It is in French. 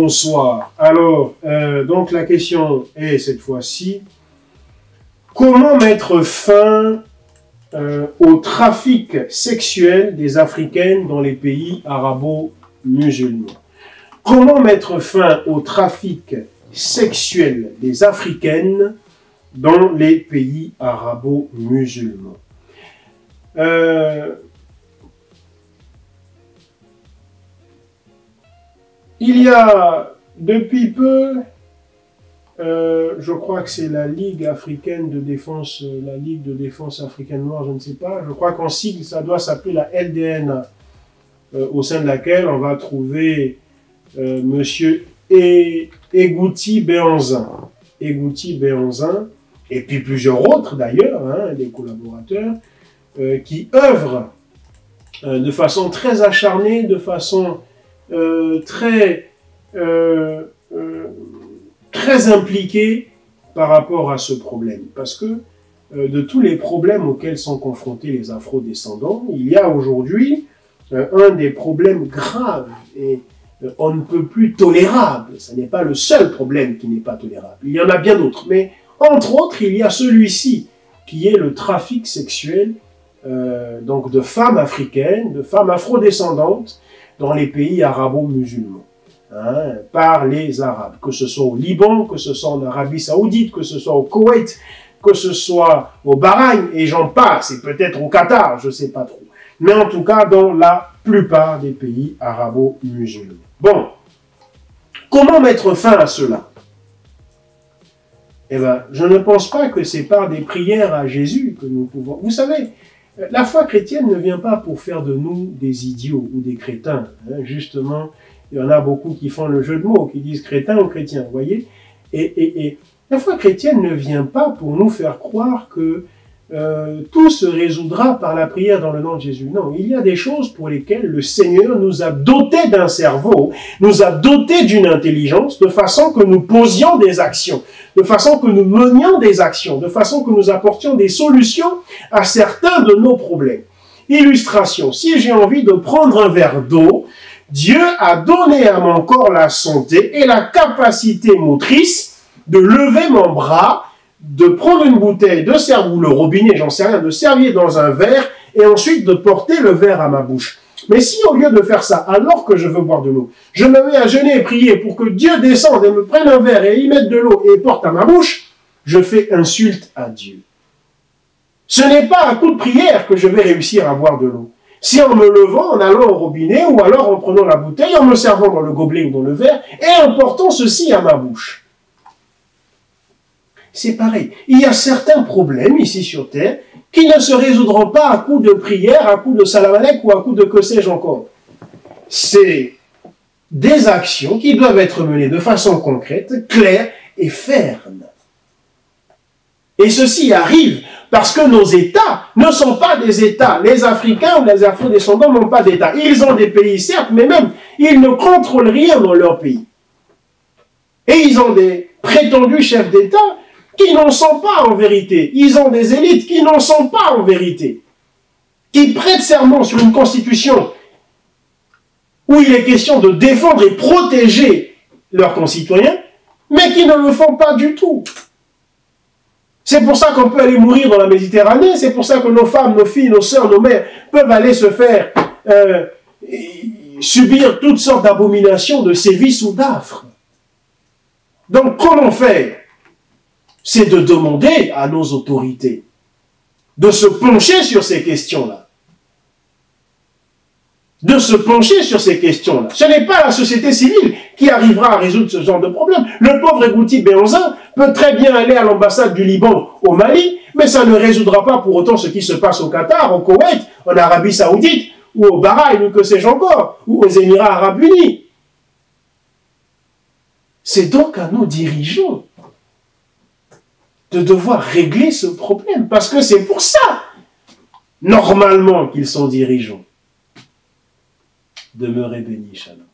bonsoir. Alors, donc la question est cette fois-ci, comment mettre fin au trafic sexuel des Africaines dans les pays arabo-musulmans? Comment mettre fin au trafic sexuel des Africaines dans les pays arabo-musulmans? Il y a depuis peu, je crois que c'est la Ligue africaine de défense, la Ligue de défense africaine noire, je ne sais pas, je crois qu'en sigle ça doit s'appeler la LDNA, au sein de laquelle on va trouver monsieur Egouti Béhanzin, et puis plusieurs autres d'ailleurs, hein, des collaborateurs, qui œuvrent de façon très acharnée, de façon très impliquée par rapport à ce problème. Parce que de tous les problèmes auxquels sont confrontés les afro-descendants, il y a aujourd'hui un des problèmes graves et on ne peut plus tolérable. Ce n'est pas le seul problème qui n'est pas tolérable. Il y en a bien d'autres. Mais entre autres, il y a celui-ci qui est le trafic sexuel donc de femmes africaines, de femmes afro-descendantes dans les pays arabo-musulmans, hein, par les Arabes, que ce soit au Liban, que ce soit en Arabie Saoudite, que ce soit au Koweït, que ce soit au Bahreïn, et j'en passe, et peut-être au Qatar, je ne sais pas trop. Mais en tout cas, dans la plupart des pays arabo-musulmans. Bon, comment mettre fin à cela? Eh bien, je ne pense pas que c'est par des prières à Jésus que nous pouvons... Vous savez, la foi chrétienne ne vient pas pour faire de nous des idiots ou des crétins. Hein. Justement, il y en a beaucoup qui font le jeu de mots, qui disent crétin ou chrétien, vous voyez. Et la foi chrétienne ne vient pas pour nous faire croire que tout se résoudra par la prière dans le nom de Jésus. Non, il y a des choses pour lesquelles le Seigneur nous a dotés d'un cerveau, nous a dotés d'une intelligence, de façon que nous posions des actions, de façon que nous menions des actions, de façon que nous apportions des solutions à certains de nos problèmes. Illustration, si j'ai envie de prendre un verre d'eau, Dieu a donné à mon corps la santé et la capacité motrice de lever mon bras, de prendre une bouteille, de servir, ou le robinet, j'en sais rien, de servir dans un verre, et ensuite de porter le verre à ma bouche. Mais si au lieu de faire ça, alors que je veux boire de l'eau, je me mets à jeûner et prier pour que Dieu descende et me prenne un verre et y mette de l'eau et porte à ma bouche, je fais insulte à Dieu. Ce n'est pas à coup de prière que je vais réussir à boire de l'eau. C'est en me levant, en allant au robinet, ou alors en prenant la bouteille, en me servant dans le gobelet ou dans le verre, et en portant ceci à ma bouche. C'est pareil. Il y a certains problèmes ici sur Terre qui ne se résoudront pas à coup de prière, à coup de salam alek ou à coup de que sais-je encore. C'est des actions qui doivent être menées de façon concrète, claire et ferme. Et ceci arrive parce que nos États ne sont pas des États. Les Africains ou les Afro-descendants n'ont pas d'État. Ils ont des pays, certes, mais même, ils ne contrôlent rien dans leur pays. Et ils ont des prétendus chefs d'État qui n'en sont pas en vérité. Ils ont des élites qui n'en sont pas en vérité. Qui prêtent serment sur une constitution où il est question de défendre et protéger leurs concitoyens, mais qui ne le font pas du tout. C'est pour ça qu'on peut aller mourir dans la Méditerranée, c'est pour ça que nos femmes, nos filles, nos sœurs, nos mères peuvent aller se faire subir toutes sortes d'abominations, de sévices ou d'affres. Donc comment faire? C'est de demander à nos autorités de se pencher sur ces questions-là. De se pencher sur ces questions-là. Ce n'est pas la société civile qui arrivera à résoudre ce genre de problème. Le pauvre Egouti Béhanzin peut très bien aller à l'ambassade du Liban au Mali, mais ça ne résoudra pas pour autant ce qui se passe au Qatar, au Koweït, en Arabie Saoudite, ou au Bahreïn, ou que sais-je encore, ou aux Émirats Arabes Unis. C'est donc à nos dirigeants de devoir régler ce problème, parce que c'est pour ça, normalement, qu'ils sont dirigeants. Demeurez bénis, Shalom.